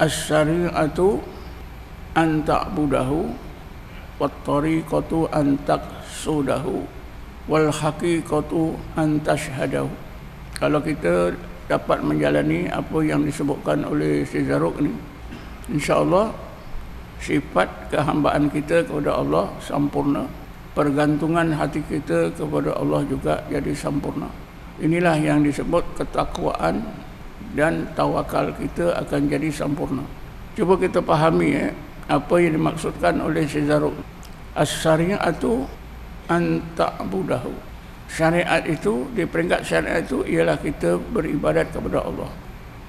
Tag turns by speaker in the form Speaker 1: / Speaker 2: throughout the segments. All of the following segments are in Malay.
Speaker 1: As-syari'atu an ta'budahu wat tariqatu an taqsudahu wal haqiqatu an tashhadahu. Kalau kita dapat menjalani apa yang disebutkan oleh Syekh Zarruq ni, insya-Allah sifat kehambaan kita kepada Allah sempurna, pergantungan hati kita kepada Allah juga jadi sempurna. Inilah yang disebut ketakwaan, dan tawakal kita akan jadi sempurna. Cuba kita fahami apa yang dimaksudkan oleh Syekh Zarruq. As-syari'atu an ta'budahu. Syariat itu, di peringkat syariat itu ialah kita beribadat kepada Allah.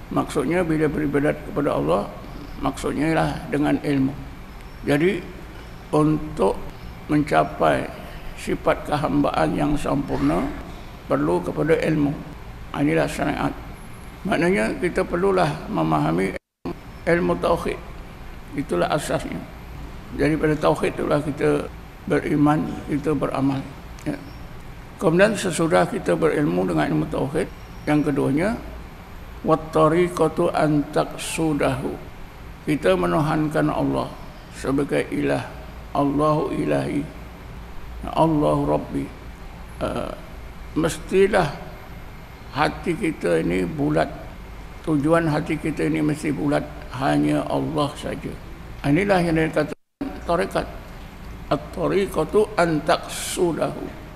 Speaker 1: Maksudnya bila beribadat kepada Allah, maksudnya ialah dengan ilmu. Jadi untuk mencapai sifat kehambaan yang sempurna perlu kepada ilmu. Inilah syariat. Maknanya kita perlulah memahami ilmu tauhid. Itulah asasnya. Jadi pada tauhid itulah kita beriman, kita beramal. Ya. Kemudian sesudah kita berilmu dengan ilmu tauhid, yang keduanya wat tariqatu an taqsudahu. Kita menuhankan Allah sebagai ilah. Allahu ilahi, Allahu rabbi. Mestilah hati kita ini bulat. Tujuan hati kita ini mesti bulat, hanya Allah saja. Inilah yang dikatakan tarekat. At-tariqatu an taqsudahu.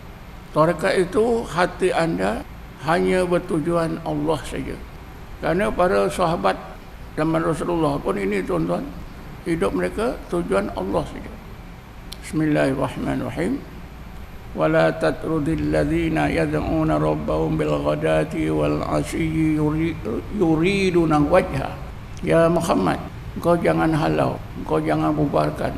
Speaker 1: Tarekat itu hati anda hanya bertujuan Allah saja. Kerana para sahabat zaman Rasulullah pun ini tuan-tuan, hidup mereka tujuan Allah saja. Bismillahirrahmanirrahim. ولا تطرد الذين يدعون ربهم بالغداة والعشي يريدون وجهه. Ya Muhammad, engkau jangan halau, engkau jangan bubarkan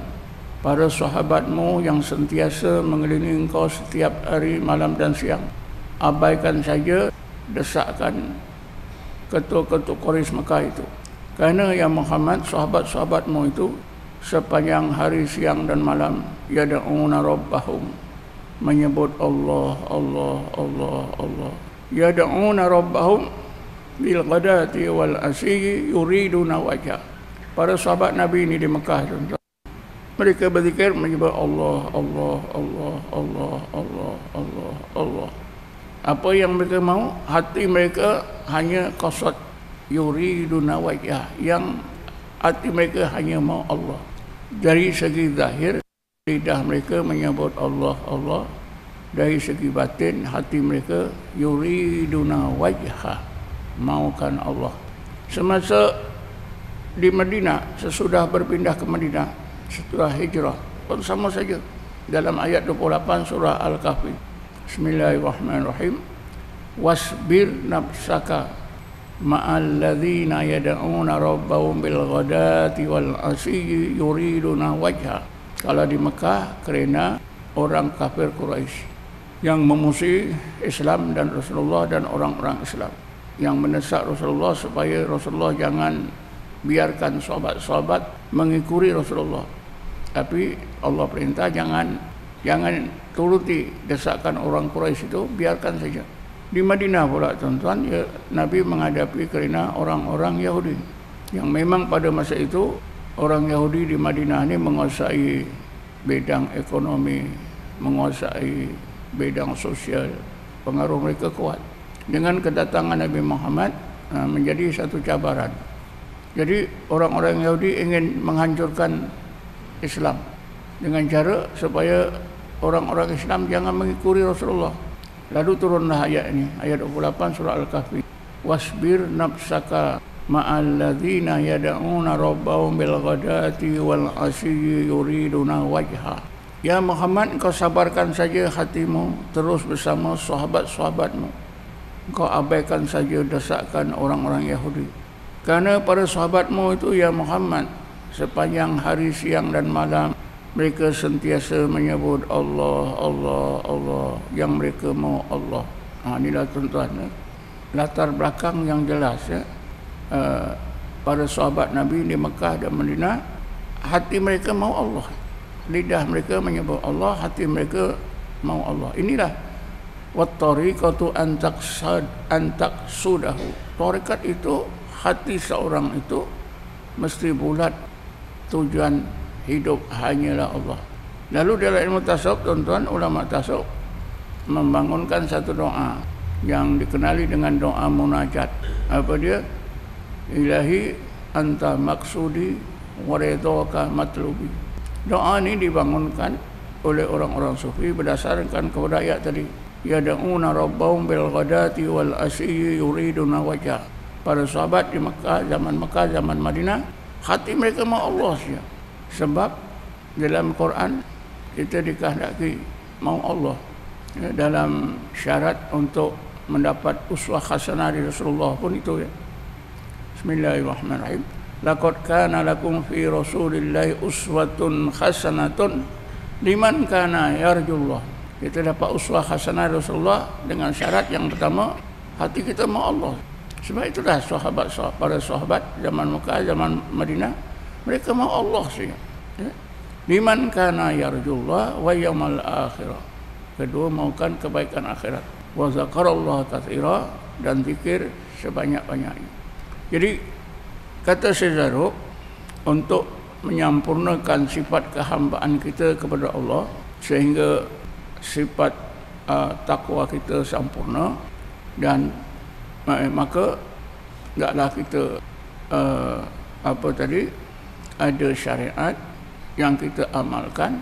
Speaker 1: para sahabatmu yang sentiasa mengelilingi engkau setiap hari, malam dan siang. Abaikan saja desakan ketua-ketua Quraisy Mekah itu. Kerana ya Muhammad, sahabat-sahabatmu itu sepanjang hari, siang dan malam yad'una rabbahum, menyebut Allah, Allah, Allah, Allah. Yad'una rabbahum bil ghadati wal asyi yuriduna wajha. Para sahabat Nabi ini di Mekah, mereka berzikir menyebut Allah, Allah, Allah, Allah, Allah, Allah, Allah. Apa yang mereka mahu, hati mereka hanya qasad, yuriduna wajha, yang hati mereka hanya mahu Allah. Dari segi zahir, lidah mereka menyebut Allah, Allah. Dari segi batin, hati mereka yuriduna wajha, maukan Allah. Semasa di Madinah, sesudah berpindah ke Madinah, setelah hijrah pun sama saja. Dalam ayat 28 surah Al-Kahfi, Bismillahirrahmanirrahim. Wasbir nafsaka ma'al ladzina yad'una rabbahum bil ghadati wal asyi yuriduna wajha. Kalau di Mekah kerana orang kafir Quraisy yang memusuhi Islam dan Rasulullah dan orang-orang Islam, yang mendesak Rasulullah supaya Rasulullah jangan biarkan sahabat-sahabat mengikuti Rasulullah. Tapi Allah perintah jangan turuti desakan orang Quraisy itu, biarkan saja. Di Madinah pula tuan-tuan, ya, Nabi menghadapi kerana orang-orang Yahudi yang memang pada masa itu orang Yahudi di Madinah ini menguasai bidang ekonomi, menguasai bidang sosial, pengaruh mereka kuat. Dengan kedatangan Nabi Muhammad menjadi satu cabaran. Jadi orang-orang Yahudi ingin menghancurkan Islam dengan cara supaya orang-orang Islam jangan mengikuti Rasulullah. Lalu turunlah ayat ini, ayat 28 surah Al-Kahfi. Wasbir nafsaka ma'al ladzina yad'una rabbahum bil ghadati wal asyi yuriduna wajha. Ya Muhammad, engkau sabarkan saja hatimu terus bersama sahabat-sahabatmu. Engkau abaikan saja desakan orang-orang Yahudi. Karena para sahabatmu itu ya Muhammad, sepanjang hari, siang dan malam mereka sentiasa menyebut Allah, Allah, Allah, yang mereka mau Allah. Inilah tuan-tuan, latar belakang yang jelas ya. Para sahabat Nabi di Mekah dan Madinah, hati mereka mau Allah. Lidah mereka menyebut Allah, hati mereka mau Allah. Inilah wat tariqatu an taqsudahu. Tarekat itu hati seorang itu mesti bulat tujuan hidup hanyalah Allah. Lalu dalam ilmu tasawuf, tuan-tuan, ulama tasawuf membangunkan satu doa yang dikenali dengan doa munajat. Apa dia? Ilahi anta maksudi wa ridhaka matlubi. Doa ini dibangunkan oleh orang-orang sufi berdasarkan kepada ayat tadi. Yad'una rabbahum bil ghadati wal asyi yuriduna wajha. Para sahabat di Mekah, zaman Madinah, hati mereka mau Allah saja. Sebab dalam Quran kita dikehendaki mau Allah. Ya, dalam syarat untuk mendapat uswah hasanah dari Rasulullah pun itu ya. Bismillahirrahmanirrahim. Laqad kana lakum fi Rasulillahi uswatun hasanatun liman kana yarjullah. Kita dapat uswah hasanah Rasulullah dengan syarat yang pertama, hati kita mau Allah. Sebab itulah para sahabat zaman Mekah, zaman Madinah, mereka mau Allah saja. Ya. Liman kana yarjullah wa yaumal akhirah. Kedua, maukan kebaikan akhirat. Wa zakarallaha katsira, dan zikir sebanyak-banyaknya. Jadi kata Syekh, untuk menyempurnakan sifat kehambaan kita kepada Allah sehingga sifat takwa kita sempurna, dan maka taklah kita ada syariat yang kita amalkan,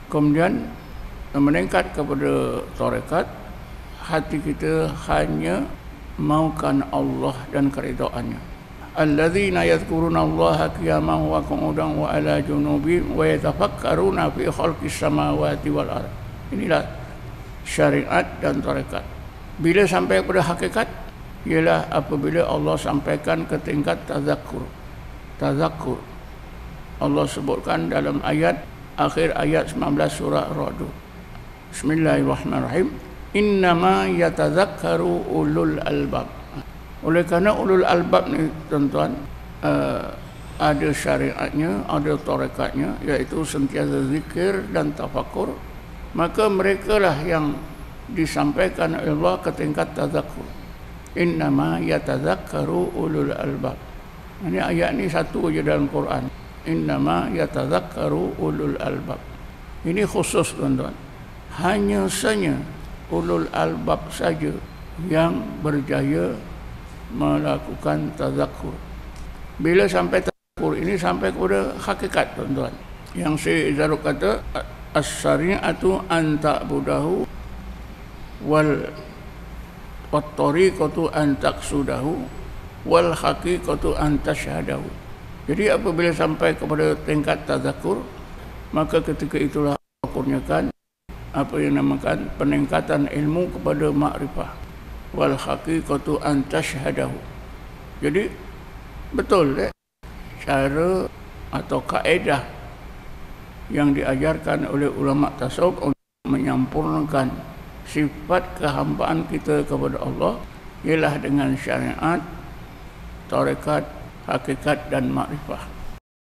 Speaker 1: kemudian meningkat kepada tarekat, hati kita hanya maukan Allah dan keridhaannya. Alladzina yadhkuruna Allaha qiyaman wa qu'udan wa ala junubihim wa yatafakkaruna fi khalqis samawati wal ardh. Inilah syariat dan tarekat. Bila sampai pada hakikat, ialah apabila Allah sampaikan ke tingkat tazakkur. Allah sebutkan dalam akhir ayat 19 surah Ar-Ra'd. Bismillahirrahmanirrahim. Innama yatazakkaru ulul albab. Oleh kerana ulul albab ni, tuan-tuan, ada syariatnya, ada tarekatnya, iaitu sentiasa zikir dan tafakur, maka merekalah yang disampaikan oleh Allah ke tingkat tazakkur. Innama yatazakkaru ulul albab. Ini ayat ni satu je dalam Quran. Innama yatazakkaru ulul albab. Ini khusus, tuan-tuan. Hanya saja ulul albab saja yang berjaya melakukan tazakkur. Bila sampai tazakkur ini, sampai kepada hakikat, tuan-tuan. Yang Syekh Zarruq kata, as-syari'atu an ta'budahu wal tariqatu an taqsudahu wal haqiqatu an tashhadahu. Jadi apabila sampai kepada tingkat tazakkur, maka ketika itulah kurniakan apa yang namakan peningkatan ilmu kepada makrifah. Wal haqiqatu an tashhadahu. Jadi betul cara atau kaedah yang diajarkan oleh ulama tasawuf untuk menyempurnakan sifat kehambaan kita kepada Allah ialah dengan syariat, tarekat, hakikat dan makrifah.